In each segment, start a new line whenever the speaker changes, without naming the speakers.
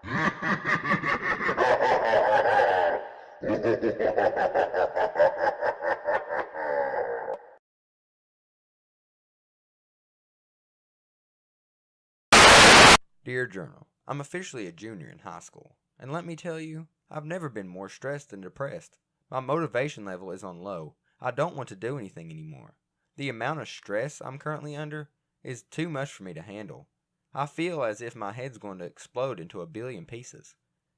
Dear Journal, I'm officially a junior in high school, and let me tell you, I've never been more stressed and depressed. My motivation level is on low. I don't want to do anything anymore. The amount of stress I'm currently under is too much for me to handle. I feel as if my head's going to explode into a billion pieces.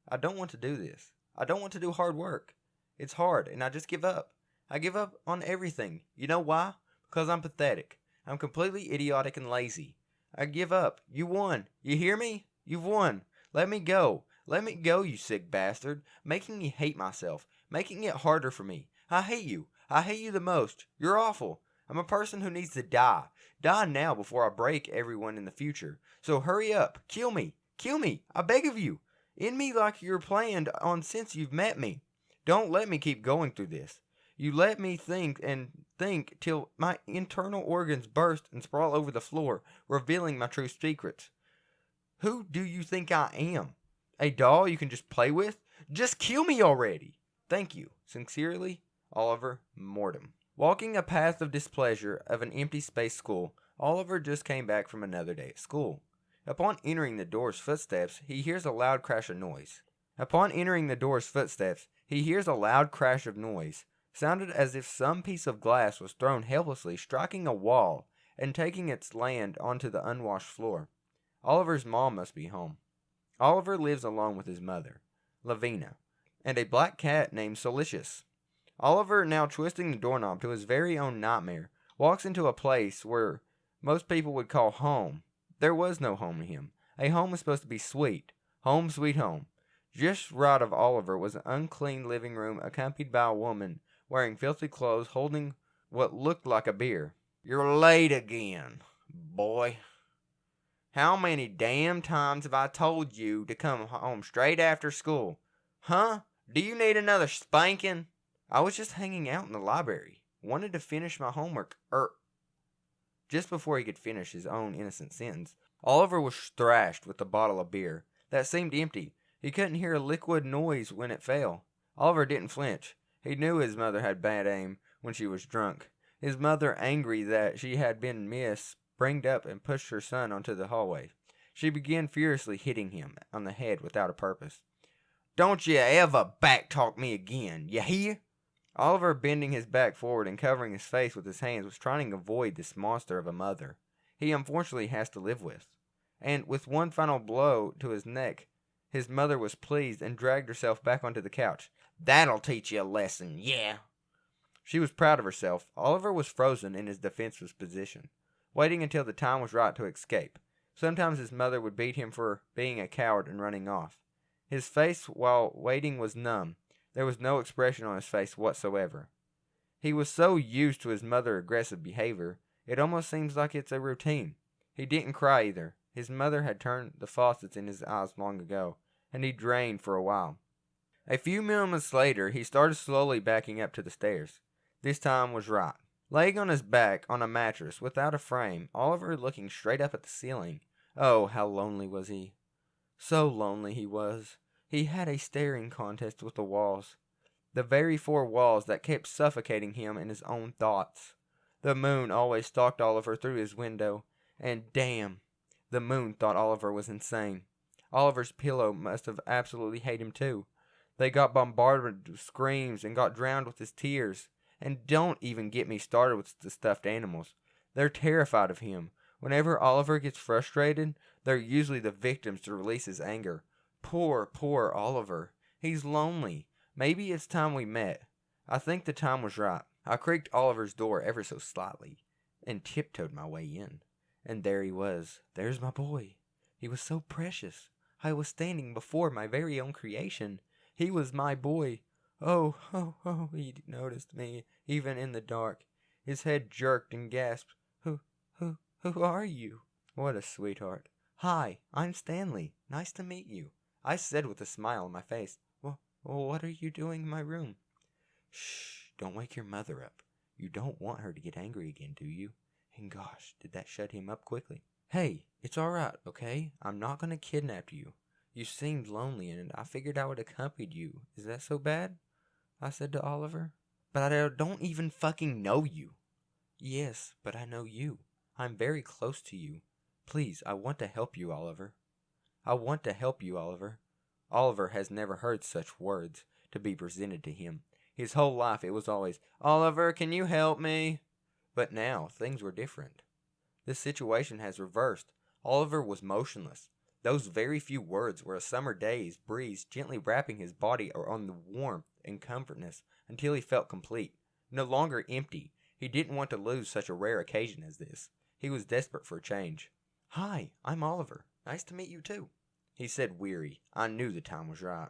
I don't want to do this. I don't want to do hard work. It's hard, and I just give up. I give up on everything. You know why? Because I'm pathetic. I'm completely idiotic and lazy. I give up. You won. You hear me? You've won. Let me go. Let me go, you sick bastard. Making me hate myself. Making it harder for me. I hate you. I hate you the most. You're awful. I'm a person who needs to die. Die now before I break everyone in the future. So hurry up. Kill me. Kill me. I beg of you. End me like you're planned on since you've met me. Don't let me keep going through this. You let me think and think till my internal organs burst and sprawl over the floor, revealing my true secrets. Who do you think I am? A doll you can just play with? Just kill me already. Thank you. Sincerely, Oliver Mortem. Walking a path of displeasure of an empty space school, Oliver just came back from another day at school. Upon entering the door's footsteps, he hears a loud crash of noise. Sounded as if some piece of glass was thrown helplessly, striking a wall and taking its land onto the unwashed floor. Oliver's mom must be home. Oliver lives alone with his mother, Lavina, and a black cat named Solicious. Oliver, now twisting the doorknob to his very own nightmare, walks into a place where most people would call home. There was no home to him. A home was supposed to be sweet. Home sweet home. Just right of Oliver was an unclean living room accompanied by a woman wearing filthy clothes holding what looked like a beer. You're late again, boy. How many damn times have I told you to come home straight after school? Huh? Do you need another spanking? I was just hanging out in the library. Wanted to finish my homework. Just before he could finish his own innocent sentence, Oliver was thrashed with a bottle of beer that seemed empty. He couldn't hear a liquid noise when it fell. Oliver didn't flinch. He knew his mother had bad aim when she was drunk. His mother, angry that she had been missed, sprang up and pushed her son onto the hallway. She began furiously hitting him on the head without a purpose. Don't you ever backtalk me again, you hear? Oliver, bending his back forward and covering his face with his hands, was trying to avoid this monster of a mother he unfortunately has to live with. And with one final blow to his neck, his mother was pleased and dragged herself back onto the couch. That'll teach you a lesson, yeah. She was proud of herself. Oliver was frozen in his defenseless position, waiting until the time was right to escape. Sometimes his mother would beat him for being a coward and running off. His face while waiting was numb. There was no expression on his face whatsoever. He was so used to his mother's aggressive behavior, it almost seems like it's a routine. He didn't cry either. His mother had turned the faucets in his eyes long ago, and he drained for a while. A few moments later, he started slowly backing up to the stairs. This time was right. Laying on his back on a mattress without a frame, Oliver looking straight up at the ceiling. Oh, how lonely was he. So lonely he was. He had a staring contest with the walls. The very four walls that kept suffocating him in his own thoughts. The moon always stalked Oliver through his window, and damn, the moon thought Oliver was insane. Oliver's pillow must have absolutely hated him too. They got bombarded with screams and got drowned with his tears. And don't even get me started with the stuffed animals. They're terrified of him. Whenever Oliver gets frustrated, they're usually the victims to release his anger. Poor, poor Oliver. He's lonely. Maybe it's time we met. I think the time was right. I creaked Oliver's door ever so slightly and tiptoed my way in. And there he was. There's my boy. He was so precious. I was standing before my very own creation. He was my boy. Oh, he noticed me, even in the dark. His head jerked and gasped. Who are you? What a sweetheart. Hi, I'm Stanley. Nice to meet you. I said with a smile on my face. Well, what are you doing in my room? Shh, don't wake your mother up. You don't want her to get angry again, do you? And gosh, did that shut him up quickly. Hey, it's alright, okay? I'm not gonna kidnap you. You seemed lonely, and I figured I would accompany you. Is that so bad? I said to Oliver. But I don't even fucking know you. Yes, but I know you. I'm very close to you. Please, I want to help you, Oliver. I want to help you, Oliver. Oliver has never heard such words to be presented to him. His whole life it was always, Oliver, can you help me? But now things were different. This situation has reversed. Oliver was motionless. Those very few words were a summer day's breeze gently wrapping his body on the warmth and comfortness until he felt complete, no longer empty. He didn't want to lose such a rare occasion as this. He was desperate for a change. Hi, I'm Oliver. Nice to meet you too, he said, weary. I knew the time was right.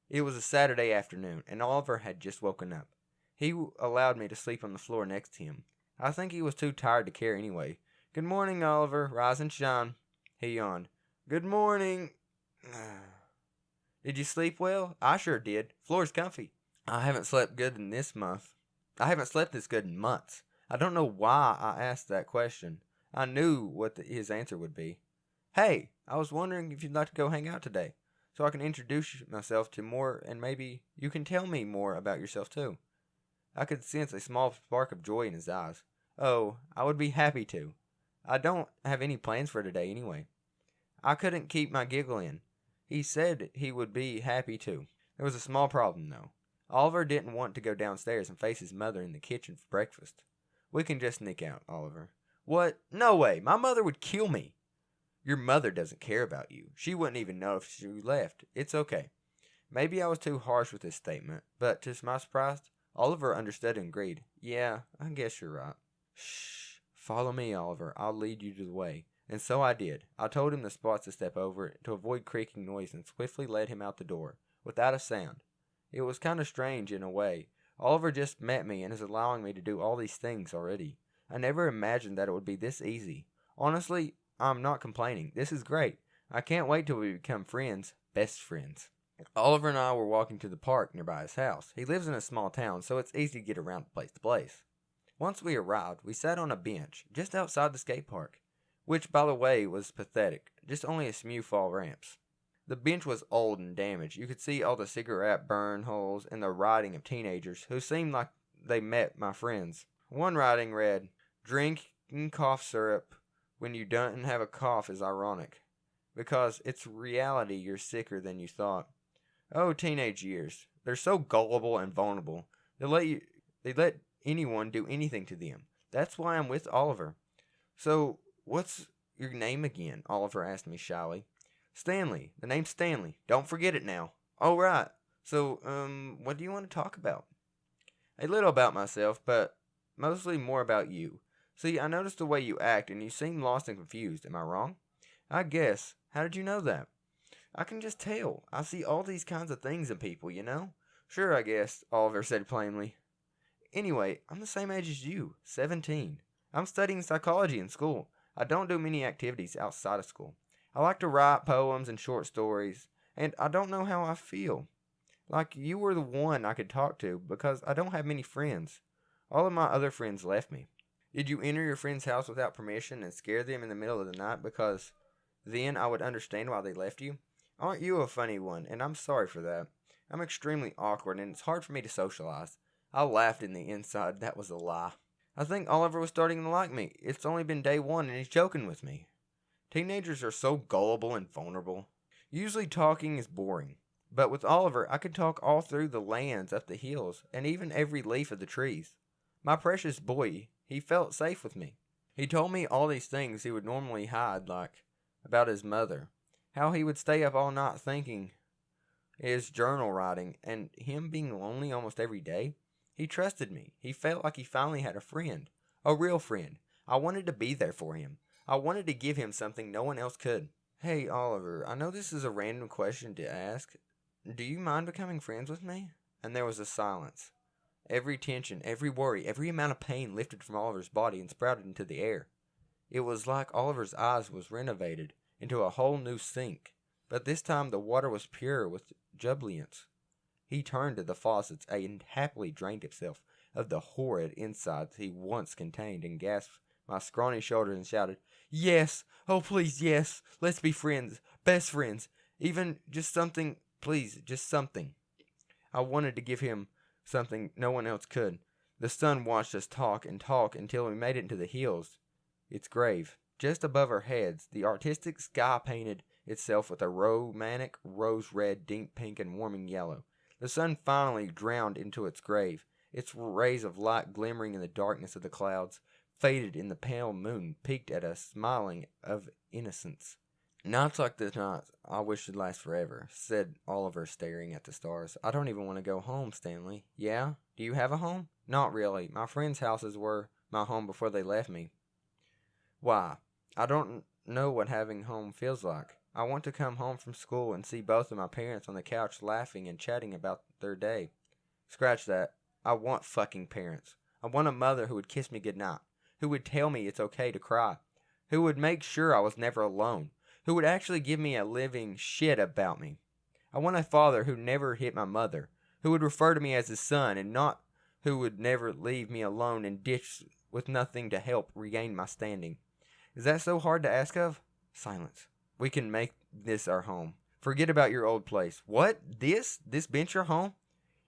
It was a Saturday afternoon, and Oliver had just woken up. He allowed me to sleep on the floor next to him. I think he was too tired to care anyway. Good morning, Oliver. Rise and shine. He yawned. Good morning. Did you sleep well? I sure did. Floor's comfy. I haven't slept good in this month. I haven't slept this good in months. I don't know why I asked that question. I knew what his answer would be. Hey, I was wondering if you'd like to go hang out today, so I can introduce myself to more, and maybe you can tell me more about yourself too. I could sense a small spark of joy in his eyes. Oh, I would be happy to. I don't have any plans for today anyway. I couldn't keep my giggle in. He said he would be happy to. There was a small problem, though. Oliver didn't want to go downstairs and face his mother in the kitchen for breakfast. We can just sneak out, Oliver. What? No way. My mother would kill me. Your mother doesn't care about you. She wouldn't even know if she left. It's okay. Maybe I was too harsh with this statement, but to my surprise, Oliver understood and agreed. Yeah, I guess you're right. Shh. Follow me, Oliver. I'll lead you to the way. And so I did. I told him the spots to step over to avoid creaking noise and swiftly led him out the door, without a sound. It was kind of strange in a way. Oliver just met me and is allowing me to do all these things already. I never imagined that it would be this easy. Honestly, I'm not complaining. This is great. I can't wait till we become friends, best friends. Oliver and I were walking to the park nearby his house. He lives in a small town, so it's easy to get around place to place. Once we arrived, we sat on a bench just outside the skate park, which, by the way, was pathetic, just only a few fall ramps. The bench was old and damaged. You could see all the cigarette burn holes and the writing of teenagers who seemed like they met my friends. One writing read, "Drinking cough syrup when you don't have a cough is ironic, because it's reality you're sicker than you thought." Oh, teenage years. They're so gullible and vulnerable. They let anyone do anything to them. That's why I'm with Oliver. So, what's your name again? Oliver asked me shyly. Stanley. The name's Stanley. Don't forget it now. All right. So, what do you want to talk about? A little about myself, but mostly more about you. See, I noticed the way you act, and you seem lost and confused. Am I wrong? I guess. How did you know that? I can just tell. I see all these kinds of things in people, you know? Sure, I guess, Oliver said plainly. Anyway, I'm the same age as you, 17. I'm studying psychology in school. I don't do many activities outside of school. I like to write poems and short stories, and I don't know how I feel. Like you were the one I could talk to, because I don't have many friends. All of my other friends left me. Did you enter your friend's house without permission and scare them in the middle of the night because then I would understand why they left you? Aren't you a funny one, and I'm sorry for that. I'm extremely awkward, and it's hard for me to socialize. I laughed in the inside. That was a lie. I think Oliver was starting to like me. It's only been day one, and he's joking with me. Teenagers are so gullible and vulnerable. Usually talking is boring. But with Oliver, I could talk all through the lands, up the hills, and even every leaf of the trees. My precious boy, he felt safe with me. He told me all these things he would normally hide, like about his mother. How he would stay up all night thinking, his journal writing, and him being lonely almost every day. He trusted me. He felt like he finally had a friend. A real friend. I wanted to be there for him. I wanted to give him something no one else could. Hey, Oliver, I know this is a random question to ask. Do you mind becoming friends with me? And there was a silence. Every tension, every worry, every amount of pain lifted from Oliver's body and sprouted into the air. It was like Oliver's eyes was renovated into a whole new sink, but this time the water was pure with jubilance. He turned to the faucets and happily drained himself of the horrid insides he once contained and gasped my scrawny shoulders and shouted, "Yes! Oh, please, yes! Let's be friends! Best friends! Even just something, please, just something. I wanted to give him something no one else could. The sun watched us talk and talk until we made it into the hills. Its grave. Just above our heads, the artistic sky painted itself with a romantic rose-red, deep pink, and warming yellow. The sun finally drowned into its grave. Its rays of light glimmering in the darkness of the clouds, faded in the pale moon, peeked at us, smiling of innocence. Nights like this night I wish would last forever, said Oliver, staring at the stars. I don't even want to go home, Stanley. Yeah? Do you have a home? Not really. My friends' houses were my home before they left me. Why? I don't know what having home feels like. I want to come home from school and see both of my parents on the couch laughing and chatting about their day. Scratch that. I want fucking parents. I want a mother who would kiss me goodnight, who would tell me it's okay to cry, who would make sure I was never alone, who would actually give me a living shit about me. I want a father who never hit my mother, who would refer to me as his son, and not who would never leave me alone and ditch with nothing to help regain my standing. Is that so hard to ask of? Silence. We can make this our home. Forget about your old place. What? This bench your home?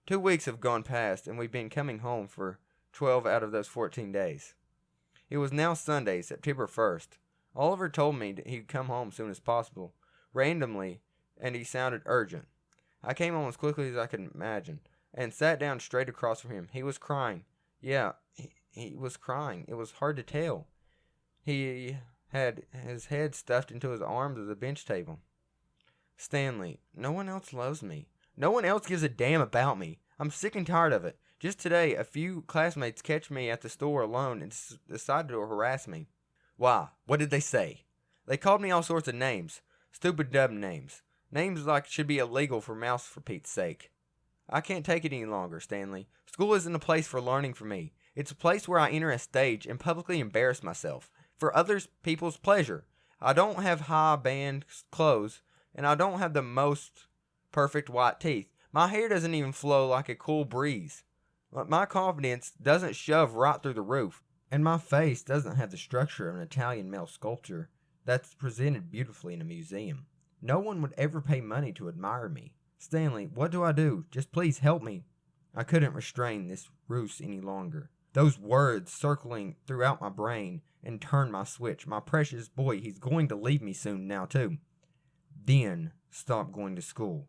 2 weeks have gone past, and we've been coming home for 12 out of those 14 days. It was now Sunday, September 1st. Oliver told me he'd come home soon as possible, randomly, and he sounded urgent. I came home as quickly as I could imagine, and sat down straight across from him. He was crying. Yeah, he was crying. It was hard to tell. He had his head stuffed into his arms of the bench table. Stanley, no one else loves me. No one else gives a damn about me. I'm sick and tired of it. Just today, a few classmates catch me at the store alone and decided to harass me. Why? What did they say? They called me all sorts of names. Stupid dumb names. Names like should be illegal for mouse, for Pete's sake. I can't take it any longer, Stanley. School isn't a place for learning for me. It's a place where I enter a stage and publicly embarrass myself for others people's pleasure. I don't have high band clothes, and I don't have the most perfect white teeth. My hair doesn't even flow like a cool breeze. My confidence doesn't shove right through the roof, and my face doesn't have the structure of an Italian male sculpture that's presented beautifully in a museum. No one would ever pay money to admire me. Stanley, what do I do? Just please help me. I couldn't restrain this ruse any longer. Those words circling throughout my brain and turned my switch. My precious boy, he's going to leave me soon now too. Then stop going to school.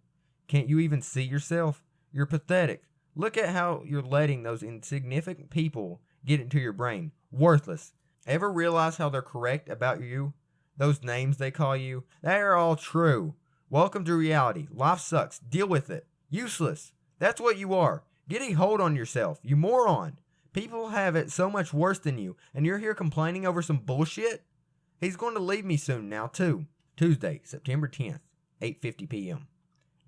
Can't you even see yourself? You're pathetic. Look at how you're letting those insignificant people get into your brain. Worthless. Ever realize how they're correct about you? Those names they call you, they are all true. Welcome to reality. Life sucks. Deal with it. Useless. That's what you are. Get a hold on yourself, you moron. People have it so much worse than you, and you're here complaining over some bullshit? He's going to leave me soon now, too. Tuesday, September 10th, 8:50 p.m.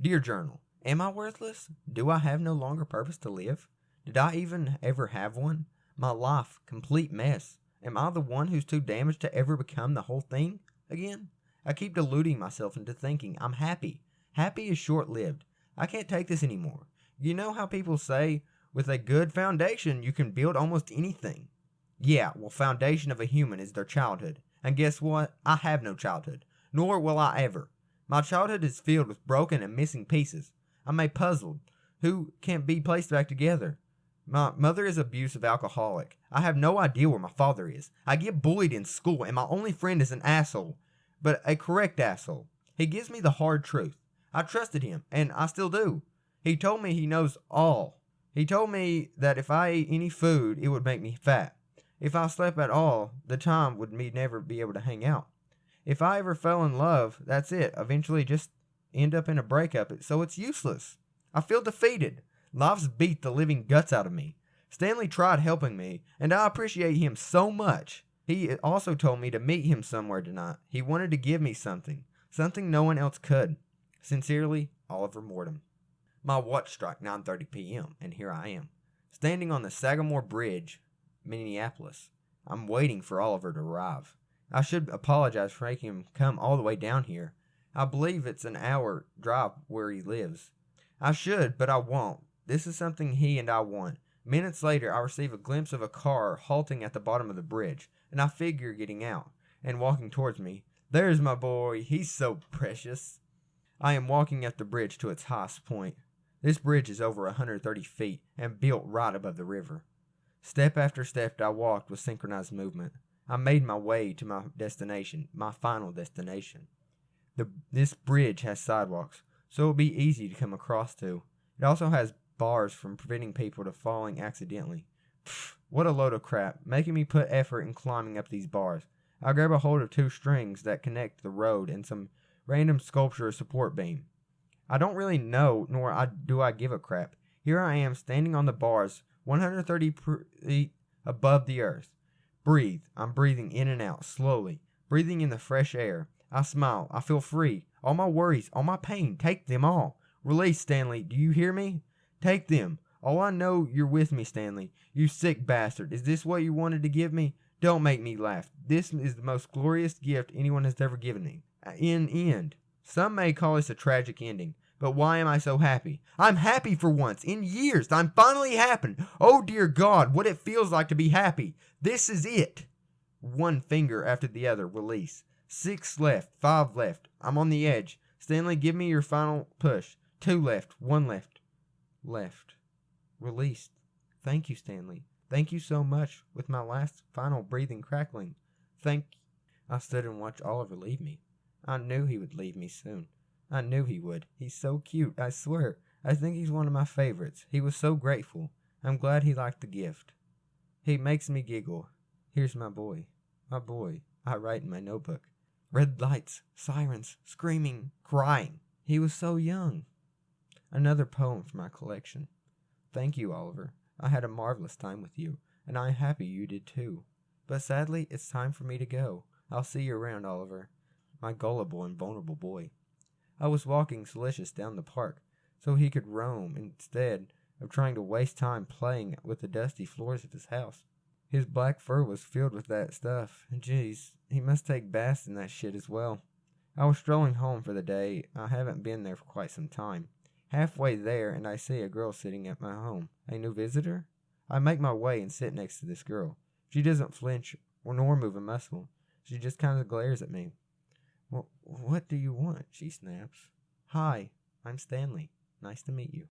Dear Journal, am I worthless? Do I have no longer purpose to live? Did I even ever have one? My life, complete mess. Am I the one who's too damaged to ever become the whole thing again? I keep deluding myself into thinking I'm happy. Happy is short-lived. I can't take this anymore. You know how people say, with a good foundation, you can build almost anything. Yeah, well, foundation of a human is their childhood. And guess what? I have no childhood. Nor will I ever. My childhood is filled with broken and missing pieces. I'm a puzzle who can't be placed back together. My mother is an abusive alcoholic. I have no idea where my father is. I get bullied in school, and my only friend is an asshole. But a correct asshole. He gives me the hard truth. I trusted him, and I still do. He told me he knows all. He told me that if I ate any food, it would make me fat. If I slept at all, the time would me never be able to hang out. If I ever fell in love, that's it. Eventually just end up in a breakup, so it's useless. I feel defeated. Life's beat the living guts out of me. Stanley tried helping me, and I appreciate him so much. He also told me to meet him somewhere tonight. He wanted to give me something no one else could. Sincerely, Oliver Mortem. My watch struck 9:30 p.m., and here I am, standing on the Sagamore Bridge, Minneapolis. I'm waiting for Oliver to arrive. I should apologize for making him come all the way down here. I believe it's an hour drive where he lives. I should, but I won't. This is something he and I want. Minutes later, I receive a glimpse of a car halting at the bottom of the bridge, and I figure getting out and walking towards me. There's my boy. He's so precious. I am walking up the bridge to its highest point. This bridge is over 130 feet and built right above the river. Step after step I walked with synchronized movement. I made my way to my destination, my final destination. This bridge has sidewalks, so it will be easy to come across to. It also has bars from preventing people from falling accidentally. Pfft, what a load of crap, making me put effort in climbing up these bars. I grab a hold of 2 strings that connect the road and some random sculpture support beam. I don't really know, nor do I give a crap. Here I am standing on the bars 130 feet above the earth. Breathe. I'm breathing in and out, slowly, breathing in the fresh air. I smile. I feel free. All my worries, all my pain, take them all. Release, Stanley. Do you hear me? Take them. Oh, I know you're with me, Stanley. You sick bastard. Is this what you wanted to give me? Don't make me laugh. This is the most glorious gift anyone has ever given me. In end. Some may call this a tragic ending, but why am I so happy? I'm happy for once. In years, I'm finally happy. Oh, dear God, what it feels like to be happy. This is it. One finger after the other, release. 6 left, 5 left. I'm on the edge. Stanley, give me your final push. 2 left, 1 left. Left. Released. Thank you, Stanley. Thank you so much. With my last final breathing crackling. I stood and watched Oliver leave me. I knew he would leave me soon. I knew he would. He's so cute, I swear. I think he's one of my favorites. He was so grateful. I'm glad he liked the gift. He makes me giggle. Here's my boy. My boy. I write in my notebook. Red lights, sirens, screaming, crying. He was so young. Another poem for my collection. Thank you, Oliver. I had a marvelous time with you, and I'm happy you did too. But sadly, it's time for me to go. I'll see you around, Oliver. My gullible and vulnerable boy. I was walking Silicious down the park, so he could roam instead of trying to waste time playing with the dusty floors of his house. His black fur was filled with that stuff, and geez, he must take baths in that shit as well. I was strolling home for the day. I haven't been there for quite some time. Halfway there, and I see a girl sitting at my home. A new visitor? I make my way and sit next to this girl. She doesn't flinch nor move a muscle. She just kind of glares at me. What do you want? She snaps. Hi, I'm Stanley. Nice to meet you.